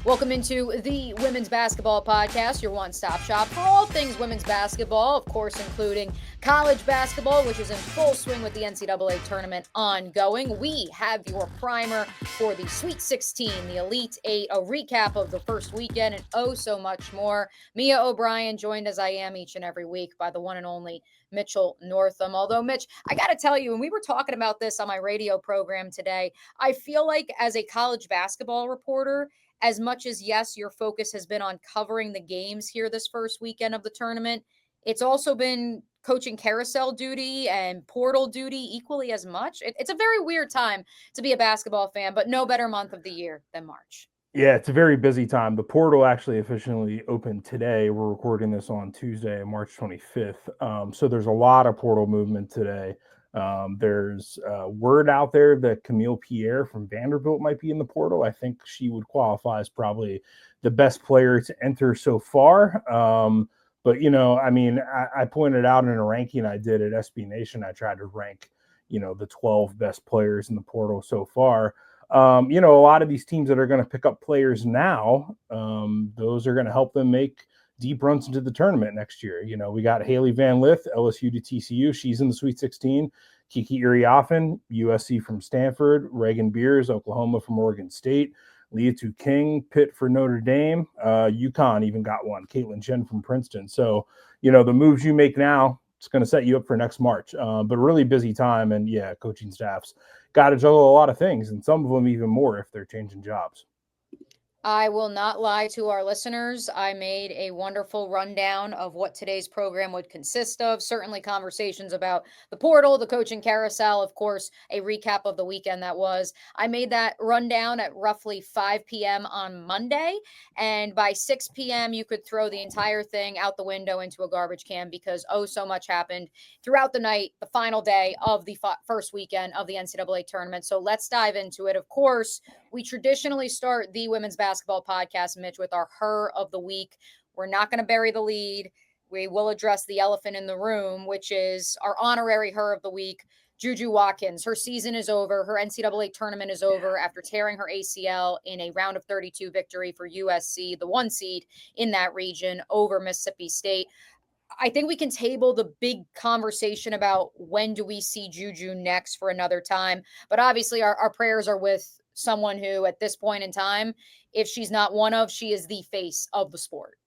Welcome into the Women's Basketball Podcast, your one-stop shop for all things women's basketball, of course, including college basketball, which is in full swing with the NCAA tournament ongoing. We have your primer for the Sweet 16, the Elite Eight, a recap of the first weekend, and oh so much more. Mia O'Brien, joined as I am each and every week by the one and only Mitchell Northam. Although, Mitch, I got to tell you, when we were talking about this on my radio program today, I feel like as a college basketball reporter, as much as, yes, your focus has been on covering the games here this first weekend of the tournament, it's also been coaching carousel duty and portal duty equally as much. It's a very weird time to be a basketball fan, but no better month of the year than March. Yeah, it's a very busy time. The portal actually officially opened today. We're recording this on Tuesday, March 25th. So there's a lot of portal movement today. There's word out there that Camille Pierre from Vanderbilt might be in the portal. I think she would qualify as probably the best player to enter so far. But, I pointed out in a ranking I did at SB Nation, I tried to rank, the 12 best players in the portal so far. A lot of these teams that are going to pick up players now, those are going to help them make deep runs into the tournament next year. We got Haley Van Lith, LSU to TCU. She's in the Sweet 16. Kiki Iriafen, USC from Stanford. Reagan Beers, Oklahoma from Oregon State. Leah Tu King, Pitt for Notre Dame. UConn even got one. Caitlin Chen from Princeton. So, the moves you make now, it's going to set you up for next March. But really busy time. And, yeah, coaching staffs got to juggle a lot of things, and some of them even more if they're changing jobs. I will not lie to our listeners. I made a wonderful rundown of what today's program would consist of. Certainly conversations about the portal, the coaching carousel, of course, a recap of the weekend that was. I made that rundown at roughly 5 p.m. on Monday. And by 6 p.m., you could throw the entire thing out the window into a garbage can because oh, so much happened throughout the night, the final day of the first weekend of the NCAA tournament. So let's dive into it. Of course, we traditionally start the Women's Basketball Podcast, Mitch, with our Her of the Week. We're not going to bury the lead. We will address the elephant in the room, which is our honorary Her of the Week, Juju Watkins. Her season is over. Her NCAA tournament is over after tearing her ACL in a round of 32 victory for USC, the one seed in that region over Mississippi State. I think we can table the big conversation about when do we see Juju next for another time. But obviously our prayers are with someone who at this point in time, if she's not one of, she is the face of the sport.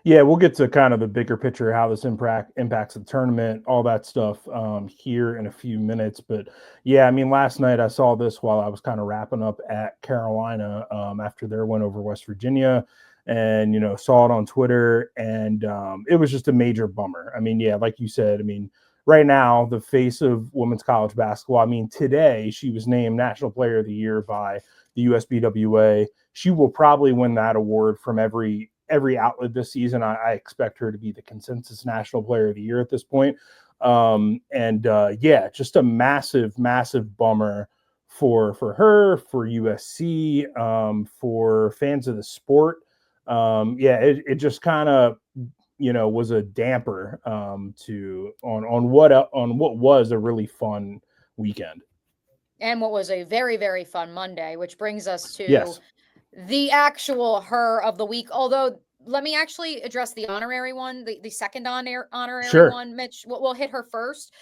Yeah, we'll get to kind of the bigger picture, how this impacts the tournament, all that stuff here in a few minutes. But yeah, last night I saw this while I was kind of wrapping up at Carolina after their win over West Virginia. And, saw it on Twitter, and it was just a major bummer. Like you said, right now, the face of women's college basketball, today she was named National Player of the Year by the USBWA. She will probably win that award from every outlet this season. I expect her to be the consensus National Player of the Year at this point. Just a massive, massive bummer for her, for USC, for fans of the sport. It just kind of, was a damper on what was a really fun weekend. And what was a very, very fun Monday, which brings us to yes. the actual Her of the Week. Although, let me actually address the honorary one, the second honorary Sure. one. Mitch, we'll hit her first.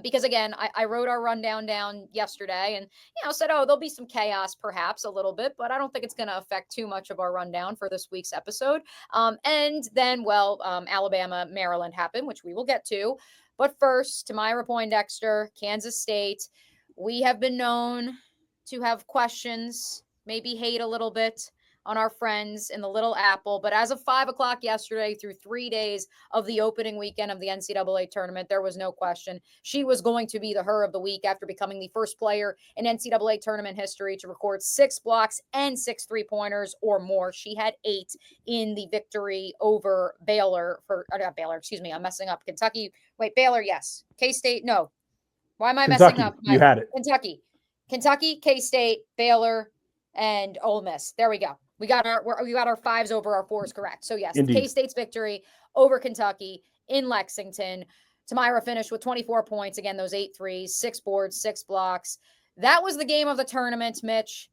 Because again, I wrote our rundown down yesterday and, said, there'll be some chaos perhaps a little bit, but I don't think it's going to affect too much of our rundown for this week's episode. And then, Alabama, Maryland happened, which we will get to. But first, Tamira Poindexter, Kansas State. We have been known to have questions, maybe hate a little bit on our friends in the Little Apple. But as of 5 o'clock yesterday, through 3 days of the opening weekend of the NCAA tournament, there was no question she was going to be the Her of the Week after becoming the first player in NCAA tournament history to record 6 blocks and 6 3-pointers or more. She had 8 in the victory over Baylor not Baylor, excuse me, I'm messing up. Kentucky. Wait, Baylor, yes. K-State, no. Why am I Kentucky, messing up? You had it. Kentucky, K-State, Baylor, and Ole Miss. There we go. We got our 5s over our 4s correct. So yes, K-State's victory over Kentucky in Lexington. Tamira finished with 24 points. Again, those 8 threes, 6 boards, 6 blocks. That was the game of the tournament, Mitch.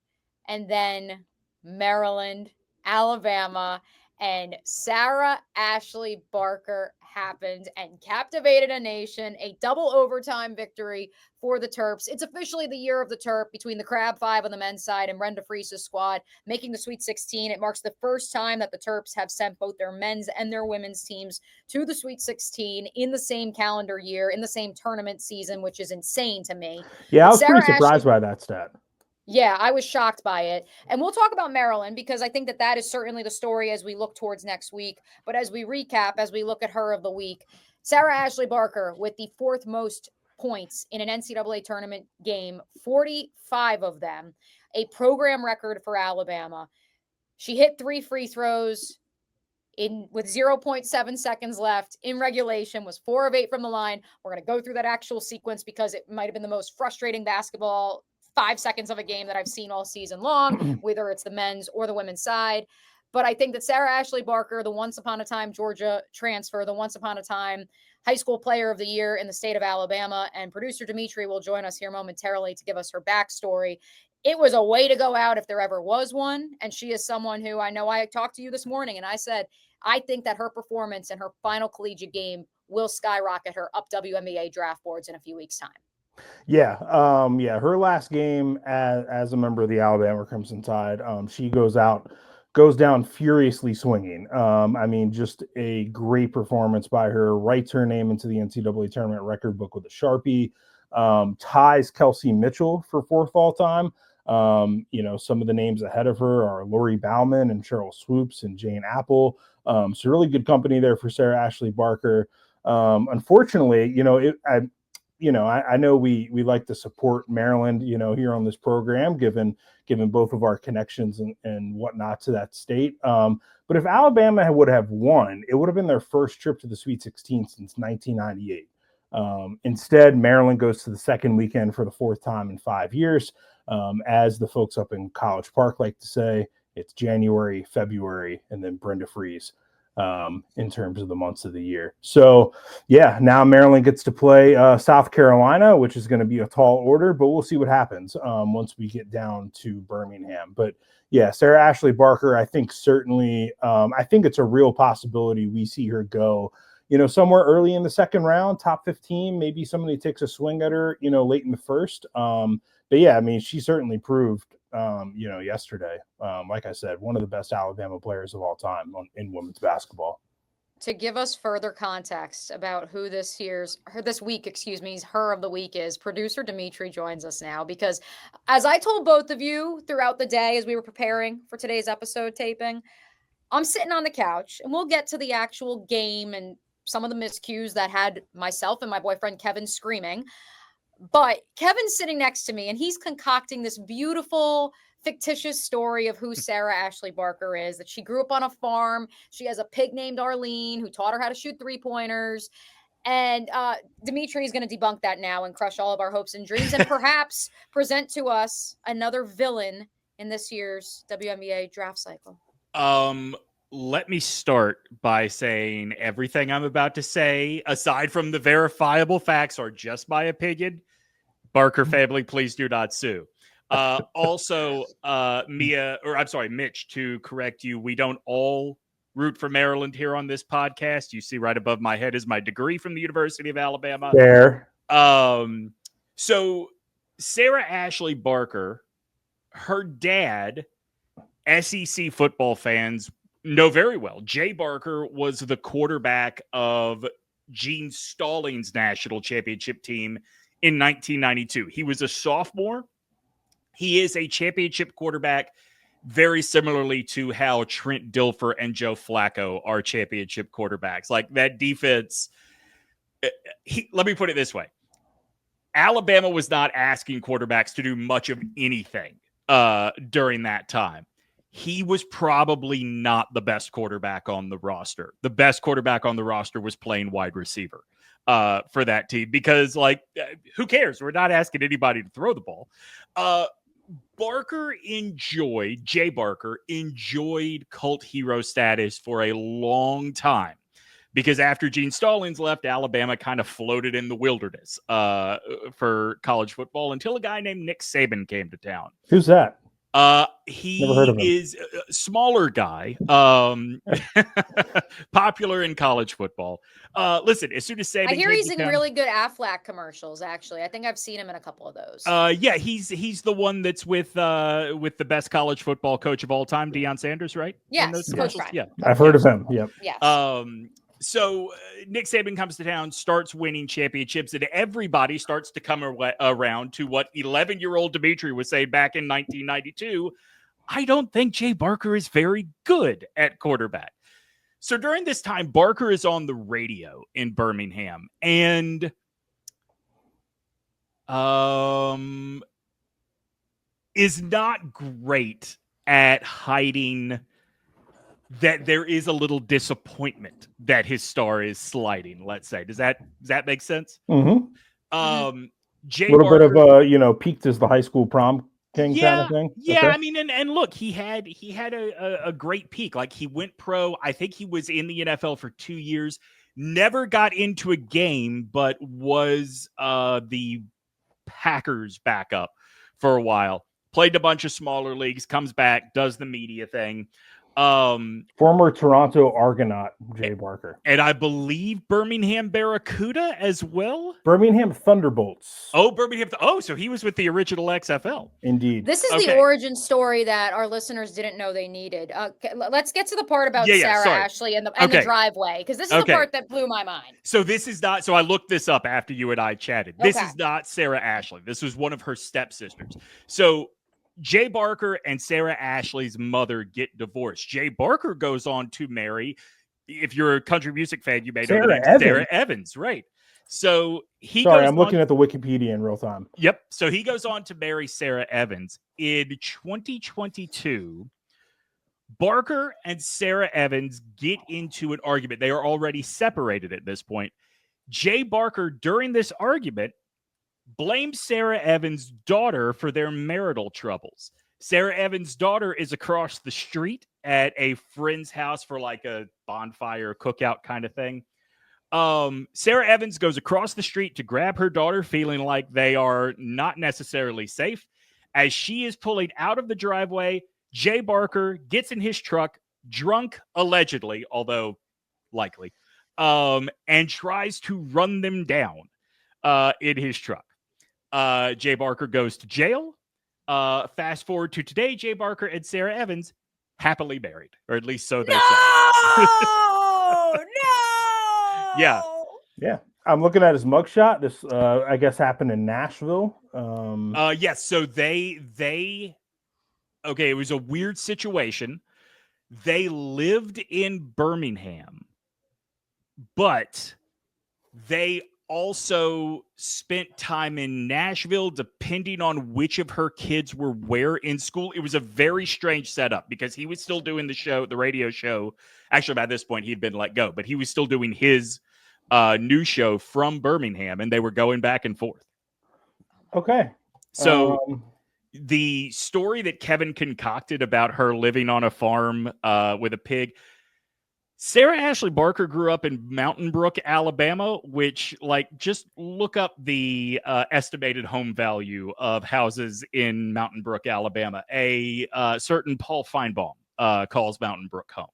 And then Maryland Alabama, and Sarah Ashlee Barker happened and captivated a nation. A double overtime victory for the Terps. It's officially the year of the Terp between the Crab Five on the men's side and Brenda Fries's squad making the Sweet 16. It marks the first time that the Terps have sent both their men's and their women's teams to the Sweet 16 in the same calendar year, in the same tournament season, which is insane to me. Yeah, But I was Sarah pretty surprised Ashlee, by that stat. yeah, I was shocked by it. And we'll talk about Maryland because I think that that is certainly the story as we look towards next week. But as we recap, as we look at her of the week, Sarah Ashlee Barker with the fourth most points in an NCAA tournament game, 45 of them, a program record for Alabama. She hit 3 free throws in with 0.7 seconds left in regulation, was 4 of 8 from the line. We're going to go through that actual sequence because it might have been the most frustrating basketball 5 seconds of a game that I've seen all season long, whether it's the men's or the women's side. But I think that Sarah Ashlee Barker, the once upon a time Georgia transfer, the once upon a time high school player of the year in the state of Alabama, and producer Dimitri will join us here momentarily to give us her backstory. It was a way to go out if there ever was one. And she is someone who I know I talked to you this morning and I said, I think that her performance in her final collegiate game will skyrocket her up WNBA draft boards in a few weeks' time. Yeah, yeah. Her last game as a member of the Alabama Crimson Tide, she goes down furiously swinging. I mean, just a great performance by her. Writes her name into the NCAA tournament record book with a Sharpie. Ties Kelsey Mitchell for fourth all time. Some of the names ahead of her are Lori Bauman and Cheryl Swoops and Jane Apple. So really good company there for Sarah Ashlee Barker. Unfortunately, I know we like to support Maryland, here on this program, given both of our connections and whatnot to that state. But if Alabama would have won, it would have been their first trip to the Sweet 16 since 1998. Instead, Maryland goes to the second weekend for the fourth time in 5 years. As the folks up in College Park like to say, it's January, February, and then Brenda Fries in terms of the months of the year. So, yeah, now Maryland gets to play South Carolina, which is going to be a tall order, but we'll see what happens once we get down to Birmingham. But, yeah, Sarah Ashlee Barker, I think certainly I think it's a real possibility we see her go somewhere early in the second round, top 15, maybe somebody takes a swing at her, late in the first. But yeah, I mean, she certainly proved, yesterday, like I said, one of the best Alabama players of all time in women's basketball. To give us further context about who this week, her of the week is, producer Dimitri joins us now because as I told both of you throughout the day as we were preparing for today's episode taping, I'm sitting on the couch and we'll get to the actual game and some of the miscues that had myself and my boyfriend Kevin screaming. But Kevin's sitting next to me and he's concocting this beautiful, fictitious story of who Sarah Ashlee Barker is, that she grew up on a farm. She has a pig named Arlene who taught her how to shoot 3-pointers. And Dimitri is going to debunk that now and crush all of our hopes and dreams and perhaps present to us another villain in this year's WNBA draft cycle. Let me start by saying everything I'm about to say, aside from the verifiable facts, are just my opinion. Barker family, please do not sue. Also, Mitch, to correct you, we don't all root for Maryland here on this podcast. You see right above my head is my degree from the University of Alabama. There. So Sarah Ashlee Barker, her dad, SEC football fans know very well. Jay Barker was the quarterback of Gene Stallings' national championship team in 1992. He was a sophomore. He is a championship quarterback, very similarly to how Trent Dilfer and Joe Flacco are championship quarterbacks. Like that defense, let me put it this way. Alabama was not asking quarterbacks to do much of anything during that time. He was probably not the best quarterback on the roster. The best quarterback on the roster was playing wide receiver for that team because, who cares? We're not asking anybody to throw the ball. Jay Barker enjoyed cult hero status for a long time because after Gene Stallings left, Alabama kind of floated in the wilderness for college football until a guy named Nick Saban came to town. Who's that? Never heard He of him. is a smaller guy, popular in college football. Listen, as soon as Saban I hear came he's to in town, really good Aflac commercials. Actually, I think I've seen him in a couple of those. yeah, he's the one that's with the best college football coach of all time, Deion Sanders, right? In those Yes, Coach commercials? Prime. Yeah, I've heard of him. Yep. Yes. So Nick Saban comes to town, starts winning championships, and everybody starts to come around to what 11-year-old Dimitri was saying back in 1992. I don't think Jay Barker is very good at quarterback. So during this time, Barker is on the radio in Birmingham and is not great at hiding that there is a little disappointment that his star is sliding, let's say. Does that make sense? Mm-hmm. Jay A little Barker, bit of peaked as the high school prom king kind of thing. Yeah, Okay. I mean, and look, he had a great peak. Like, he went pro. I think he was in the NFL for 2 years. Never got into a game, but was the Packers backup for a while. Played a bunch of smaller leagues. Comes back, does the media thing. Former Toronto Argonaut Jay Barker, and I believe Birmingham Barracuda as well. Birmingham Thunderbolts. Oh, Birmingham. So he was with the original XFL. Indeed. This is the origin story that our listeners didn't know they needed. Let's get to the part about Sarah Ashlee and the driveway, because this is the part that blew my mind. So this is not. So I looked this up after you and I chatted. This is not Sarah Ashlee. This was one of her stepsisters. So Jay Barker and Sarah Ashlee's mother get divorced. Jay Barker goes on to marry, if you're a country music fan, you may know the name Sarah Evans, right? So I'm looking at the Wikipedia in real time. Yep. So he goes on to marry Sarah Evans. In 2022, Barker and Sarah Evans get into an argument. They are already separated at this point. Jay Barker, during this argument, blames Sarah Evans' daughter for their marital troubles. Sarah Evans' daughter is across the street at a friend's house for like a bonfire cookout kind of thing. Sarah Evans goes across the street to grab her daughter, feeling like they are not necessarily safe. As she is pulling out of the driveway, Jay Barker gets in his truck, drunk allegedly, although likely, and tries to run them down in his truck. Jay Barker goes to jail. Fast forward to today, Jay Barker and Sarah Evans happily married, or at least so they say. No! Yeah. I'm looking at his mugshot. This, I guess, happened in Nashville. Yes. So they it was a weird situation. They lived in Birmingham, but they also spent time in Nashville, depending on which of her kids were where in school. It was a very strange setup because he was still doing the radio show. Actually, by this point, he'd been let go, but he was still doing his news show from Birmingham, and they were going back and forth. Okay. So the story that Kevin concocted about her living on a farm with a pig, Sarah Ashlee Barker grew up in Mountain Brook, Alabama, which, just look up the estimated home value of houses in Mountain Brook, Alabama. A certain Paul Feinbaum calls Mountain Brook home.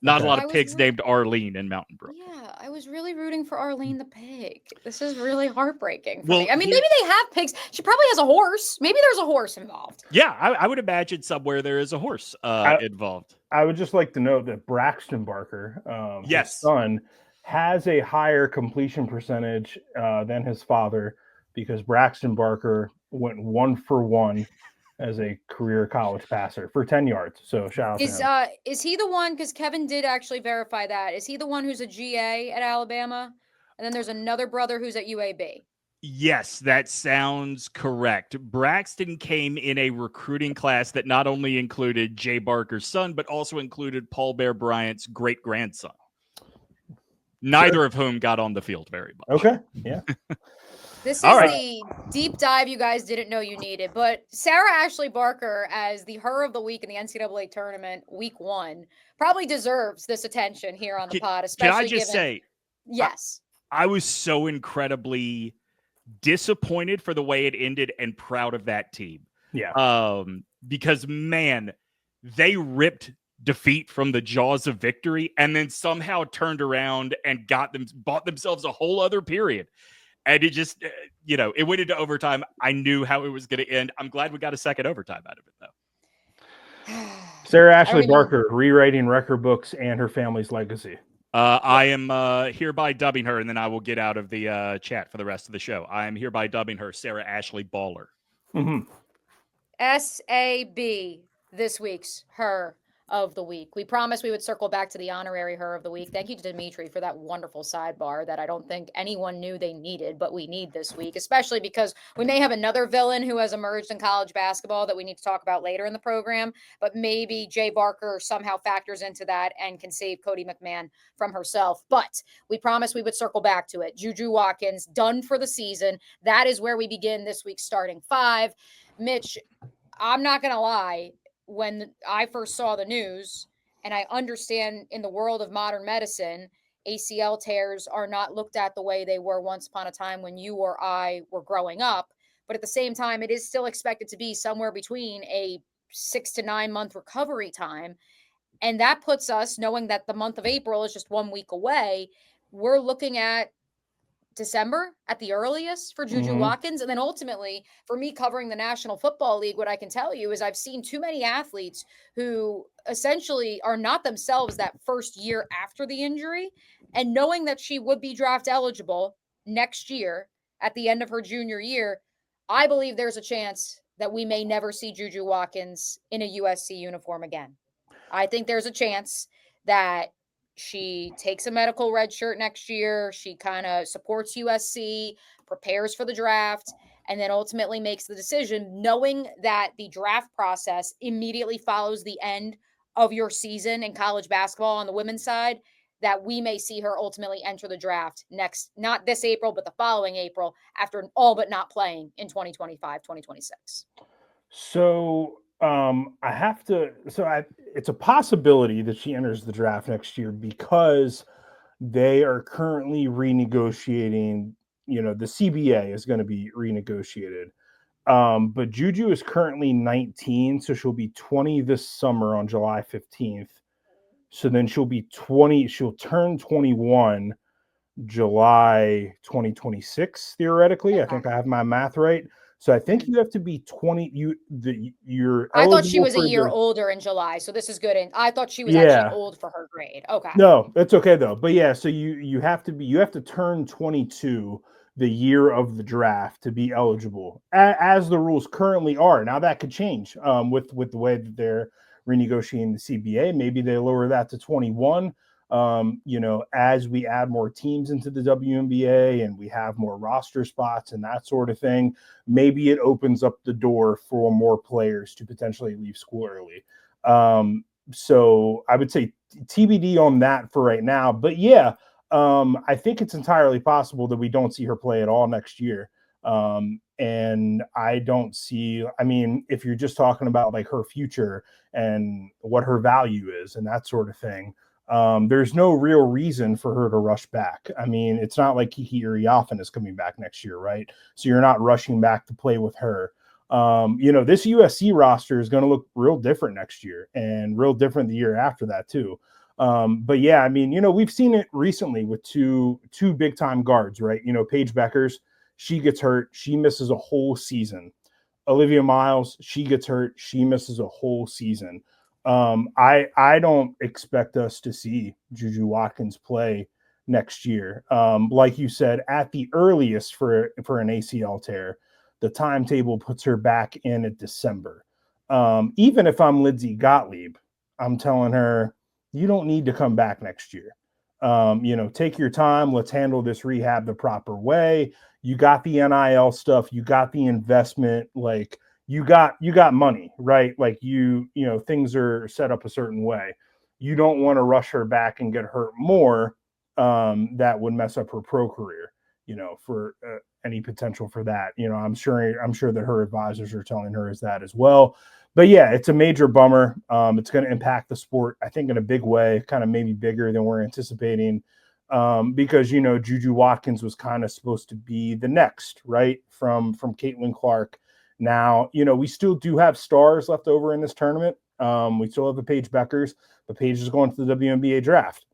Not a lot of pigs named Arlene in Mountain Brook. Yeah, I was really rooting for Arlene the pig. This is really heartbreaking for me. I mean, maybe they have pigs. She probably has a horse. Maybe there's a horse involved. Yeah, I would imagine somewhere there is a horse involved. I would just like to note that Braxton Barker, his son, has a higher completion percentage than his father, because Braxton Barker went 1-for-1 as a career college passer for 10 yards. So shout out to him. Is he the one, because Kevin did actually verify that, is he the one who's a GA at Alabama? And then there's another brother who's at UAB. Yes, that sounds correct. Braxton came in a recruiting class that not only included Jay Barker's son, but also included Paul Bear Bryant's great-grandson. Neither of whom got on the field very much. Okay, yeah. This is the deep dive you guys didn't know you needed. But Sarah Ashlee Barker, as the her of the week in the NCAA tournament, week 1, probably deserves this attention here on the pod. Especially can I just say, yes, I was so incredibly disappointed for the way it ended and proud of that team. Yeah. Because man, they ripped defeat from the jaws of victory and then somehow turned around and bought themselves a whole other period. And it just, it went into overtime. I knew how it was going to end. I'm glad we got a second overtime out of it, though. Sarah Ashlee Barker rewriting record books and her family's legacy. I am hereby dubbing her, and then I will get out of the chat for the rest of the show. I am hereby dubbing her Sarah Ashlee Baller. Mm-hmm. SAB, this week's Her of the Week. We promised we would circle back to the honorary Her of the Week. Thank you to Dimitri for that wonderful sidebar that I don't think anyone knew they needed, but we need this week, especially because we may have another villain who has emerged in college basketball that we need to talk about later in the program, but maybe Jay Barker somehow factors into that and can save Cody McMahon from herself. But we promised we would circle back to it. Juju Watkins, done for the season. That is where we begin this week's starting five. Mitch, I'm not going to lie. When I first saw the news, and I understand in the world of modern medicine, ACL tears are not looked at the way they were once upon a time when you or I were growing up. But at the same time, it is still expected to be somewhere between a 6 to 9 month recovery time. And that puts us, knowing that the month of April is just 1 week away, we're looking at December at the earliest for Juju Watkins. And then ultimately, for me covering the National Football League, what I can tell you is I've seen too many athletes who essentially are not themselves that first year after the injury. And knowing that she would be draft eligible next year at the end of her junior year, I believe there's a chance that we may never see Juju Watkins in a USC uniform again. I think there's a chance that she takes a medical red shirt next year. She kind of supports USC, prepares for the draft, and then ultimately makes the decision, knowing that the draft process immediately follows the end of your season in college basketball on the women's side, that we may see her ultimately enter the draft next, not this April, but the following April, after all but not playing in 2025, 2026. So it's a possibility that she enters the draft next year because they are currently renegotiating, the CBA is going to be renegotiated. But Juju is currently 19, so she'll be 20 this summer on July 15th. So then she'll turn 21 July 2026, theoretically. Okay. I think I have my math right. So I think you have to be 20. I thought she was a year older in July, so this is good. And I thought she was actually old for her grade. Okay. No, it's okay though. But yeah, so you have to turn 22 the year of the draft to be eligible, as the rules currently are. Now that could change with the way that they're renegotiating the CBA. Maybe they lower that to 21. As we add more teams into the WNBA and we have more roster spots and that sort of thing, maybe it opens up the door for more players to potentially leave school early. So I would say TBD on that for right now. But yeah, I think it's entirely possible that we don't see her play at all next year. And I don't see, if you're just talking about like her future and what her value is and that sort of thing, there's no real reason for her to rush back. It's not like Kiki Iriafen is coming back next year, right? So you're not rushing back to play with her. This USC roster is going to look real different next year and real different the year after that too. But yeah, we've seen it recently with two big time guards, right? Paige Beckers, she gets hurt, she misses a whole season. Olivia Miles, she gets hurt, she misses a whole season. I don't expect us to see Juju Watkins play next year. Like you said, at the earliest for an ACL tear, the timetable puts her back in at December. Even if I'm Lindsay Gottlieb, I'm telling her, you don't need to come back next year. Take your time. Let's handle this rehab the proper way. You got the NIL stuff. You got the investment. Like you got money, right? Like things are set up a certain way. You don't want to rush her back and get hurt more. That would mess up her pro career, for any potential for that. I'm sure that her advisors are telling her is that as well. But yeah, it's a major bummer. It's going to impact the sport, I think, in a big way, kind of maybe bigger than we're anticipating. Because, Juju Watkins was kind of supposed to be the next, right? From Caitlin Clark Now, we still do have stars left over in this tournament. We still have the Paige Beckers. The Paige is going to the WNBA draft.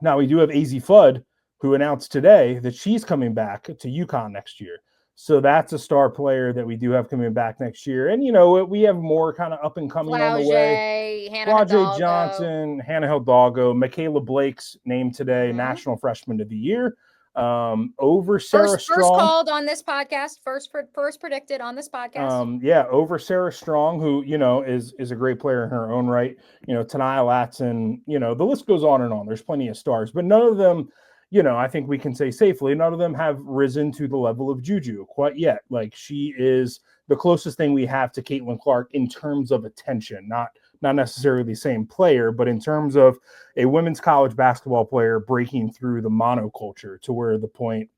Now, we do have AZ Fudd, who announced today that she's coming back to UConn next year. So that's a star player that we do have coming back next year. And, we have more kind of up and coming on the way. Flau'jae Johnson, Hannah Hidalgo, Michaela Blake's named today, National Freshman of the Year. Over Sarah Strong. First called on this podcast, first predicted on this podcast. Over Sarah Strong, who, is a great player in her own right. Tanaya Latson, the list goes on and on. There's plenty of stars, but none of them, I think we can say safely, none of them have risen to the level of Juju quite yet. Like, she is the closest thing we have to Caitlin Clark in terms of attention, not necessarily the same player, but in terms of a women's college basketball player breaking through the monoculture to where the point,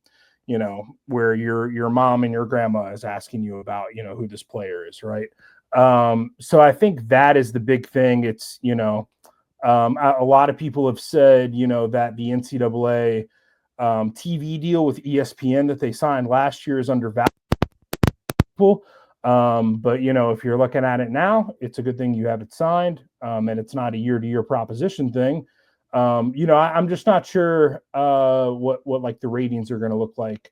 where your mom and your grandma is asking you about, who this player is, right? So I think that is the big thing. It's, a lot of people have said, that the NCAA TV deal with ESPN that they signed last year is undervalued. But, if you're looking at it now, it's a good thing you have it signed, and it's not a year-to-year proposition thing. I'm just not sure what like the ratings are going to look like,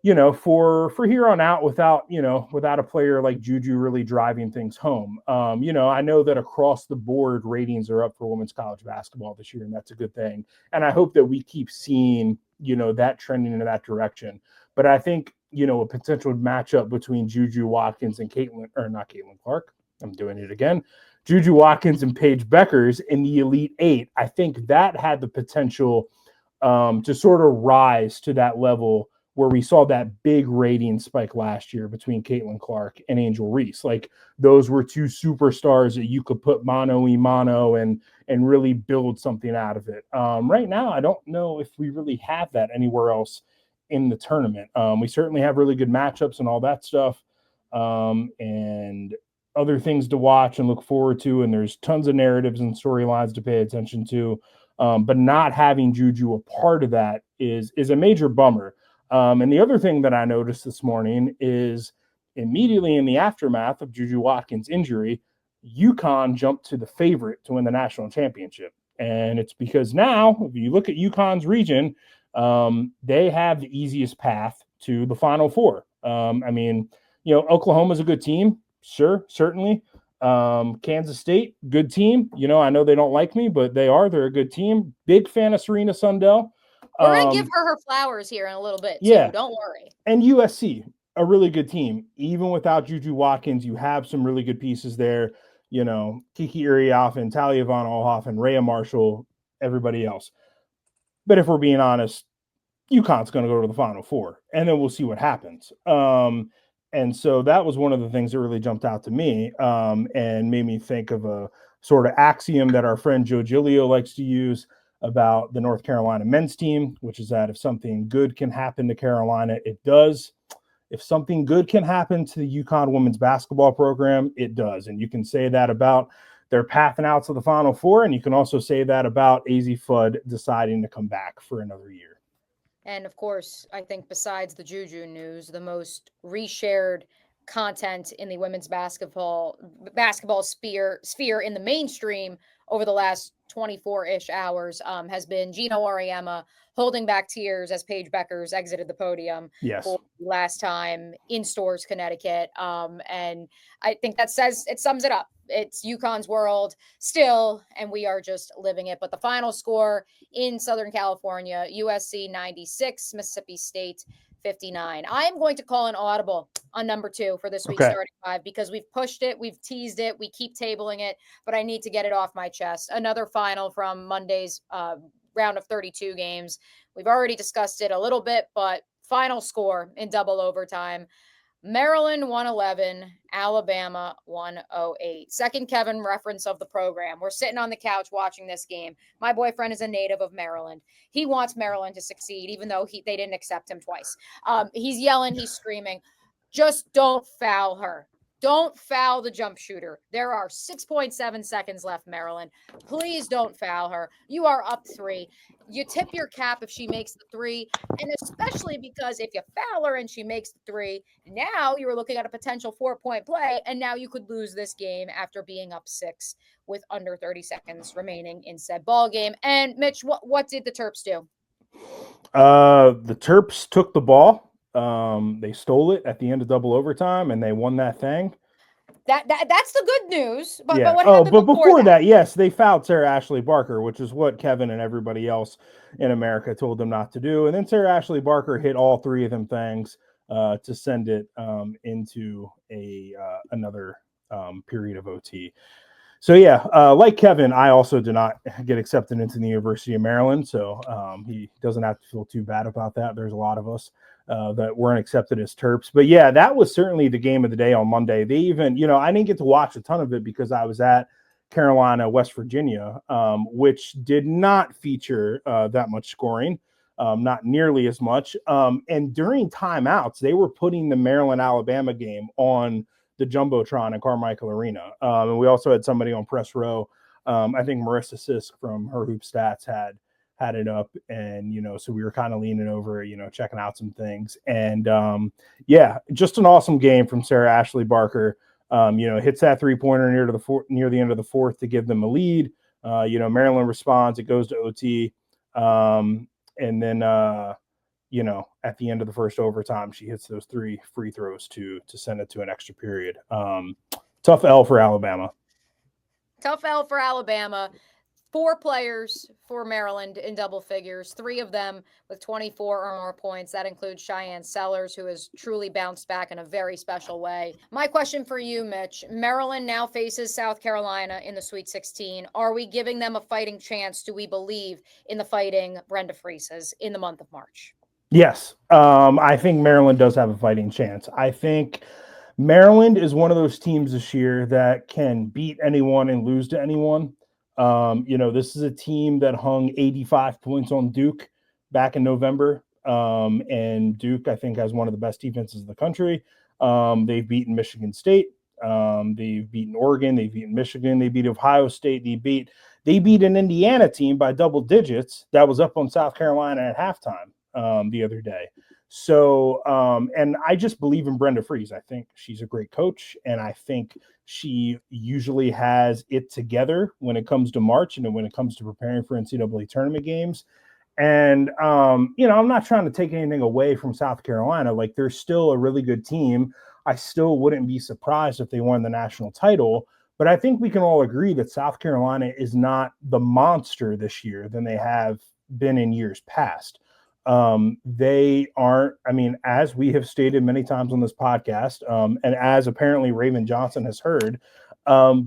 for here on out without a player like Juju really driving things home. I know that across the board ratings are up for women's college basketball this year, and that's a good thing. And I hope that we keep seeing, that trending in that direction. But I think, a potential matchup between Juju Watkins and not Caitlin Clark. I'm doing it again. Juju Watkins and Paige Beckers in the Elite Eight. I think that had the potential to sort of rise to that level where we saw that big rating spike last year between Caitlin Clark and Angel Reese. Like, those were two superstars that you could put mano-a-mano and really build something out of it. Right now, I don't know if we really have that anywhere else in the tournament. We certainly have really good matchups and all that stuff, and other things to watch and look forward to. And there's tons of narratives and storylines to pay attention to. But not having Juju a part of that is a major bummer. And the other thing that I noticed this morning is immediately in the aftermath of Juju Watkins' injury, UConn jumped to the favorite to win the national championship. And it's because now, if you look at UConn's region, they have the easiest path to the Final Four. Oklahoma's a good team. Sure, certainly. Kansas State, good team. I know they don't like me, but they're a good team. Big fan of Serena Sundell. We're going to give her flowers here in a little bit, too. Yeah. Don't worry. And USC, a really good team. Even without Juju Watkins, you have some really good pieces there. Kiki Uriafen, Talia Von Alhoffen, Rhea Marshall, everybody else. But if we're being honest, UConn's going to go to the Final Four, and then we'll see what happens. And so that was one of the things that really jumped out to me and made me think of a sort of axiom that our friend Joe Giglio likes to use about the North Carolina men's team, which is that if something good can happen to Carolina, it does. If something good can happen to the UConn women's basketball program, it does. And you can say that about their pathing out to the Final Four, and you can also say that about AZ Fudd deciding to come back for another year. And of course, I think besides the Juju news, the most reshared content in the women's basketball sphere in the mainstream over the last 24-ish hours has been Gino Auriemma holding back tears as Paige Beckers exited the podium for the last time in Storrs, Connecticut. And I think that sums it up. It's UConn's world still, and we are just living it. But the final score in Southern California, USC 96, Mississippi State 59. I am going to call an audible on number 2 for this week's starting 5 because we've pushed it, we've teased it, we keep tabling it, but I need to get it off my chest. Another final from Monday's round of 32 games. We've already discussed it a little bit, but final score in double overtime. Maryland 111, Alabama 108. Second Kevin reference of the program. We're sitting on the couch watching this game. My boyfriend is a native of Maryland. He wants Maryland to succeed, even though they didn't accept him twice. He's yelling, he's screaming. Just don't foul her. Don't foul the jump shooter. There are 6.7 seconds left, Maryland. Please don't foul her. You are up 3. You tip your cap if she makes the 3, and especially because if you foul her and she makes the 3, now you're looking at a potential 4-point play, and now you could lose this game after being up 6 with under 30 seconds remaining in said ball game. And Mitch, what did the Terps do? The Terps took the ball. They stole it at the end of double overtime, and they won that thing. That's the good news. But yeah. what happened before that, yes, they fouled Sarah Ashlee Barker, which is what Kevin and everybody else in America told them not to do. And then Sarah Ashlee Barker hit all 3 of them things to send it into another period of OT. So yeah, like Kevin, I also did not get accepted into the University of Maryland, so he doesn't have to feel too bad about that. There's a lot of us that weren't accepted as Terps. But yeah, that was certainly the game of the day on Monday. They even, I didn't get to watch a ton of it because I was at Carolina, West Virginia, which did not feature that much scoring, not nearly as much. And during timeouts, they were putting the Maryland-Alabama game on the Jumbotron at Carmichael Arena. And we also had somebody on press row. I think Marissa Sisk from Her Hoop Stats had it up, and so we were kind of leaning over, checking out some things. And yeah, just an awesome game from Sarah Ashlee Barker. Hits that 3-pointer near the end of the fourth to give them a lead. Maryland responds, it goes to OT. And then at the end of the first overtime, she hits those 3 free throws to send it to an extra period. Tough L for Alabama. Tough L for Alabama. 4 players for Maryland in double figures, 3 of them with 24 or more points. That includes Cheyenne Sellers, who has truly bounced back in a very special way. My question for you, Mitch, Maryland now faces South Carolina in the Sweet 16. Are we giving them a fighting chance? Do we believe in the fighting Brenda Fries's in the month of March? Yes. I think Maryland does have a fighting chance. I think Maryland is one of those teams this year that can beat anyone and lose to anyone. This is a team that hung 85 points on Duke back in November. And Duke, I think, has one of the best defenses in the country. They've beaten Michigan State. They've beaten Oregon. They've beaten Michigan. They beat Ohio State. They beat an Indiana team by double digits that was up on South Carolina at halftime the other day. So, and I just believe in Brenda Fries. I think she's a great coach, and I think she usually has it together when it comes to March and when it comes to preparing for NCAA tournament games. And, I'm not trying to take anything away from South Carolina. Like, they're still a really good team. I still wouldn't be surprised if they won the national title. But I think we can all agree that South Carolina is not the monster this year than they have been in years past. They aren't, as we have stated many times on this podcast, and as apparently Raven Johnson has heard,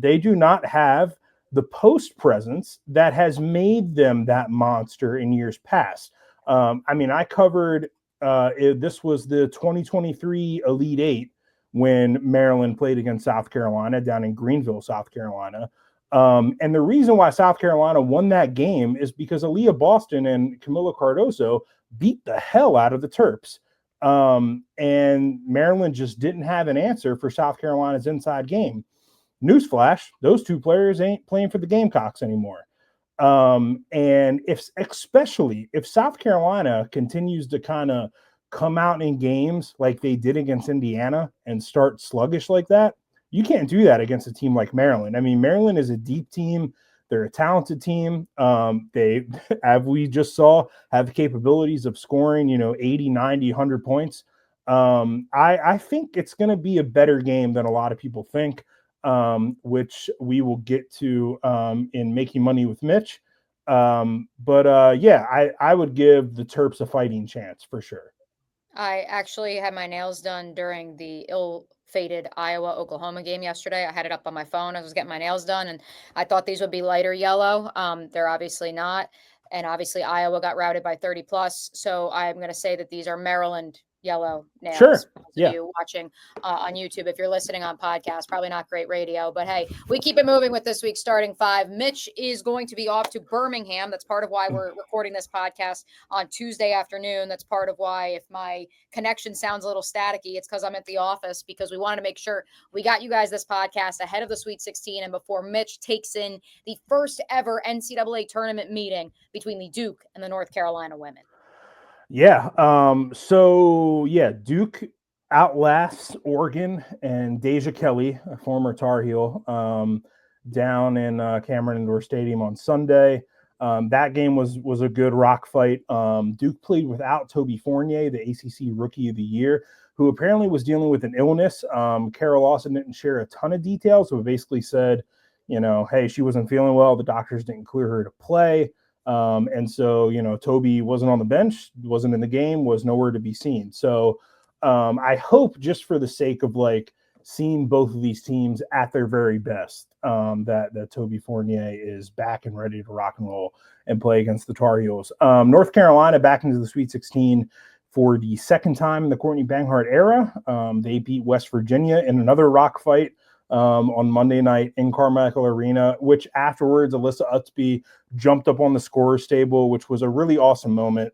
they do not have the post presence that has made them that monster in years past. I covered, this was the 2023 Elite Eight when Maryland played against South Carolina down in Greenville, South Carolina. And the reason why South Carolina won that game is because Aaliyah Boston and Camila Cardoso beat the hell out of the Terps. And Maryland just didn't have an answer for South Carolina's inside game. Newsflash, those 2 players ain't playing for the Gamecocks anymore. And especially if South Carolina continues to kind of come out in games like they did against Indiana and start sluggish like that, you can't do that against a team like Maryland. Maryland is a deep team. They're a talented team. They, as we just saw, have the capabilities of scoring, 80, 90, 100 points. I think it's going to be a better game than a lot of people think, which we will get to in Making Money with Mitch. Yeah, I would give the Terps a fighting chance for sure. I actually had my nails done during the ill-fated Iowa-Oklahoma game yesterday. I had it up on my phone. I was getting my nails done, and I thought these would be lighter yellow. They're obviously not. And obviously Iowa got routed by 30 plus. So I'm going to say that these are Maryland yellow nails. Sure. For those Yeah. of you watching on YouTube, if you're listening on podcast, probably not great radio, but hey, we keep it moving with this week's starting five. Mitch is going to be off to Birmingham. That's part of why we're recording this podcast on Tuesday afternoon. That's part of why if my connection sounds a little staticky, it's because I'm at the office, because we wanted to make sure we got you guys this podcast ahead of the Sweet 16 and before Mitch takes in the first ever NCAA tournament meeting between the Duke and the North Carolina women. Yeah. So Duke outlasts Oregon and Deja Kelly, a former Tar Heel, down in Cameron Indoor Stadium on Sunday. That game was a good rock fight. Duke played without Toby Fournier, the ACC Rookie of the Year, who apparently was dealing with an illness. Carol Lawson didn't share a ton of details, but basically said, hey, she wasn't feeling well. The doctors didn't clear her to play. And so, Toby wasn't on the bench, wasn't in the game, was nowhere to be seen. So I hope, just for the sake of seeing both of these teams at their very best, that Toby Fournier is back and ready to rock and roll and play against the Tar Heels. North Carolina back into the Sweet 16 for the second time in the Courtney Banghart era. They beat West Virginia in another rock fight on Monday night in Carmichael Arena, which afterwards Alyssa Utsby jumped up on the scorer's table, which was a really awesome moment.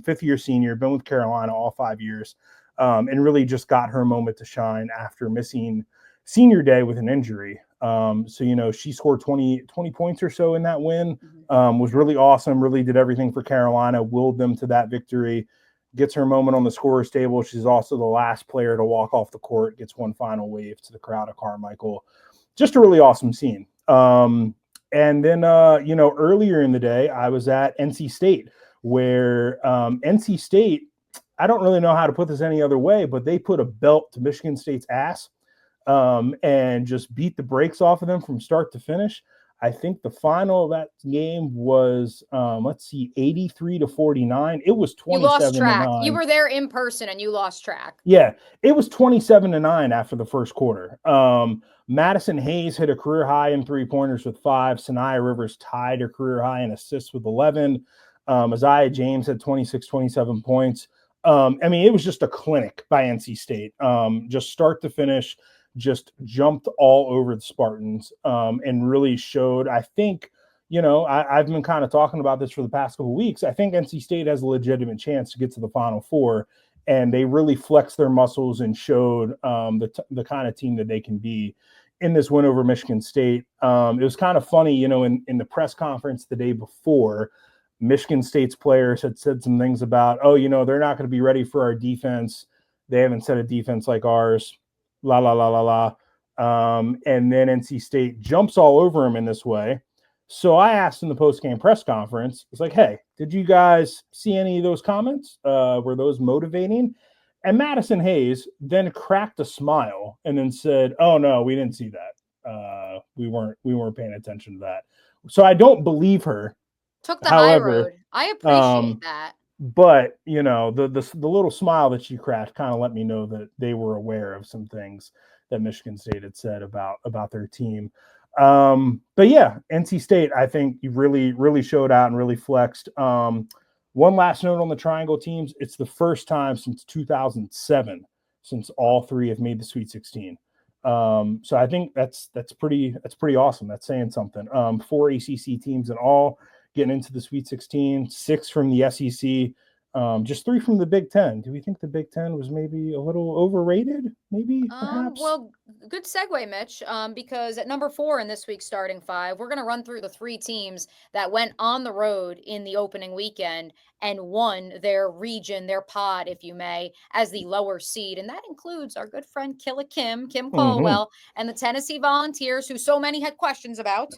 Fifth-year senior, been with Carolina all 5 years, and really just got her moment to shine after missing senior day with an injury. So, she scored 20 points or so in that win, was really awesome, really did everything for Carolina, willed them to that victory, gets her moment on the scorer's table. She's also the last player to walk off the court, gets one final wave to the crowd of Carmichael. Just a really awesome scene. And then, earlier in the day, I was at NC State, where NC State, I don't really know how to put this any other way, but they put a belt to Michigan State's ass and just beat the brakes off of them from start to finish. I think the final of that game was, 83-49. It was 27-9. You lost track. You were there in person and you lost track. Yeah, it was 27-9 after the first quarter. Madison Hayes hit a career high in 3-pointers with 5. Sanaya Rivers tied her career high in assists with 11. Isaiah James had 26-27 points. It was just a clinic by NC State. Just start to finish, just jumped all over the Spartans, and really showed, I think, I've been kind of talking about this for the past couple of weeks. I think NC State has a legitimate chance to get to the Final Four, and they really flexed their muscles and showed the kind of team that they can be in this win over Michigan State. It was kind of funny, in the press conference the day before, Michigan State's players had said some things about, they're not going to be ready for our defense. They haven't set a defense like ours. La, la, la, la, la. And then NC State jumps all over them in this way. So I asked in the post-game press conference, it's like, hey, did you guys see any of those comments? Were those motivating? And Madison Hayes then cracked a smile and then said, oh, no, we didn't see that. We weren't paying attention to that. So I don't believe her. Took the high road. I appreciate that. But, the little smile that she cracked kind of let me know that they were aware of some things that Michigan State had said about their team. But yeah, NC State, I think you really, really showed out and really flexed. One last note on the Triangle teams. It's the first time since 2007 since all three have made the Sweet 16. So I think that's pretty awesome. That's saying something. 4 ACC teams in all getting into the Sweet 16, 6 from the SEC, just 3 from the Big Ten. Do we think the Big Ten was maybe a little overrated? Maybe, perhaps? Well, good segue, Mitch, because at number 4 in this week's starting 5, we're going to run through the 3 teams that went on the road in the opening weekend and won their region, their pod, if you may, as the lower seed. And that includes our good friend Kim Caldwell, and the Tennessee Volunteers, who so many had questions about.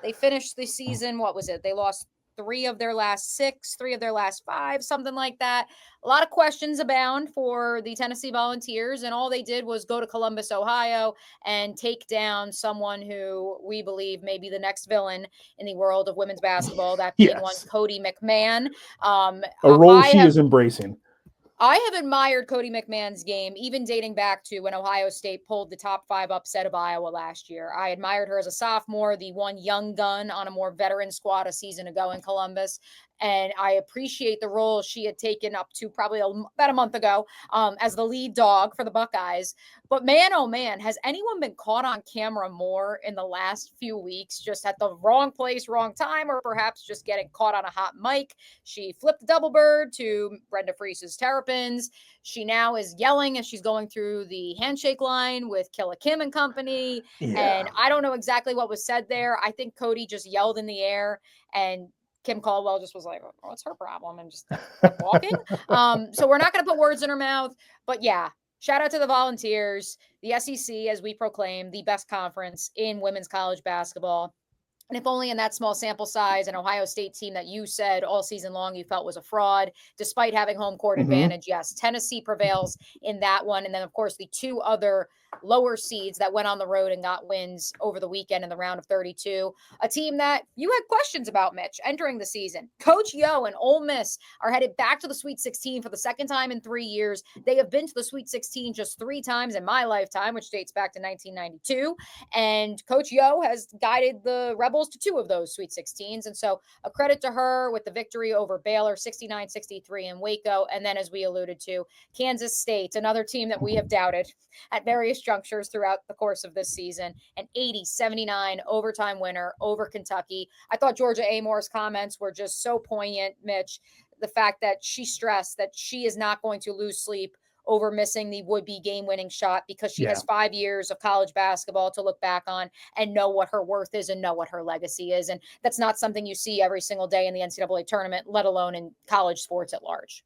They finished the season, what was it? They lost 3 of their last 6, 3 of their last 5, something like that. A lot of questions abound for the Tennessee Volunteers, and all they did was go to Columbus, Ohio, and take down someone who we believe may be the next villain in the world of women's basketball, that being one Cody McMahon. A role she is embracing. I have admired Cody McMahon's game, even dating back to when Ohio State pulled the top 5 upset of Iowa last year. I admired her as a sophomore, the one young gun on a more veteran squad a season ago in Columbus. And I appreciate the role she had taken up to probably about a month ago as the lead dog for the Buckeyes. But man, oh man, has anyone been caught on camera more in the last few weeks, just at the wrong place, wrong time, or perhaps just getting caught on a hot mic? She flipped the double bird to Brenda Fries's Terrapins. She now is yelling as she's going through the handshake line with Killa Kim and company. Yeah. And I don't know exactly what was said there. I think Cody just yelled in the air and Kim Caldwell just was like, oh, what's her problem? And just kept walking. So we're not going to put words in her mouth. But yeah, shout out to the Volunteers, the SEC, as we proclaim, the best conference in women's college basketball. And if only in that small sample size, an Ohio State team that you said all season long you felt was a fraud, despite having home court advantage. Yes, Tennessee prevails in that one. And then, of course, the two other lower seeds that went on the road and got wins over the weekend in the round of 32. A team that you had questions about, Mitch, entering the season. Coach Yo and Ole Miss are headed back to the Sweet 16 for the second time in 3 years. They have been to the Sweet 16 just 3 times in my lifetime, which dates back to 1992. And Coach Yo has guided the Rebels to 2 of those Sweet 16s. And so a credit to her with the victory over Baylor, 69-63 in Waco. And then, as we alluded to, Kansas State, another team that we have doubted at various junctures throughout the course of this season, an 80-79 overtime winner over Kentucky. I thought Georgia Amore's comments were just so poignant, Mitch. The fact that she stressed that she is not going to lose sleep over missing the would-be game-winning shot because she has 5 years of college basketball to look back on and know what her worth is and know what her legacy is. And that's not something you see every single day in the NCAA tournament, let alone in college sports at large.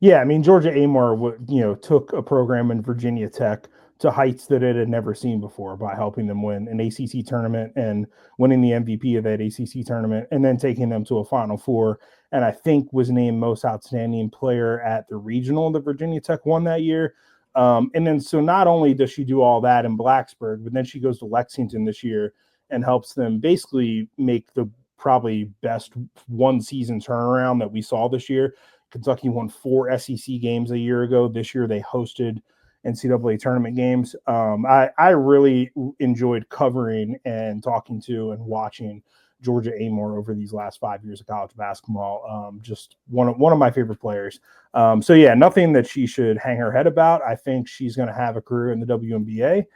Yeah, I mean, Georgia Amore, took a program in Virginia Tech to heights that it had never seen before by helping them win an ACC tournament and winning the MVP of that ACC tournament, and then taking them to a Final Four. And I think was named most outstanding player at the regional that Virginia Tech won that year. And then so not only does she do all that in Blacksburg, but then she goes to Lexington this year and helps them basically make the probably best one season turnaround that we saw this year. Kentucky won 4 SEC games a year ago. This year they hosted NCAA tournament games. I really enjoyed covering and talking to and watching Georgia Amore over these last 5 years of college basketball. Just one of my favorite players. So yeah, nothing that she should hang her head about. I think she's going to have a career in the WNBA.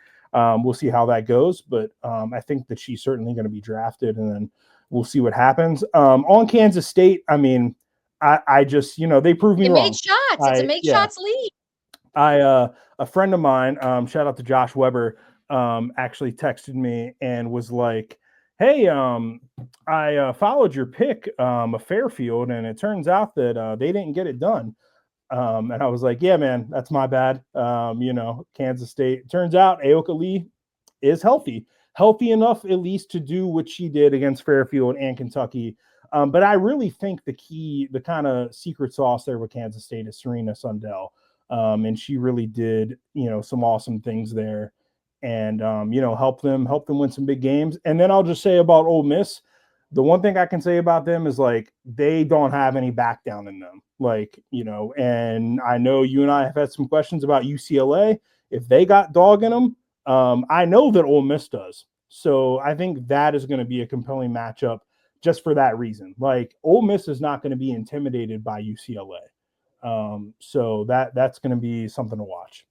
We'll see how that goes, but I think that she's certainly going to be drafted, and then we'll see what happens. On Kansas State, I mean, I just, they proved me wrong. Made shots. It's a make shots lead. A friend of mine, shout out to Josh Weber, actually texted me and was like, hey, I followed your pick of Fairfield, and it turns out that they didn't get it done. And I was like, yeah, man, that's my bad. Kansas State. Turns out Aoka Lee is healthy enough at least to do what she did against Fairfield and Kentucky. But I really think the kind of secret sauce there with Kansas State is Serena Sundell. And she really did, some awesome things there and, help them win some big games. And then I'll just say about Ole Miss, the one thing I can say about them is they don't have any back down in them. And I know you and I have had some questions about UCLA. If they got dog in them, I know that Ole Miss does. So I think that is going to be a compelling matchup just for that reason. Ole Miss is not going to be intimidated by UCLA. So that's going to be something to watch.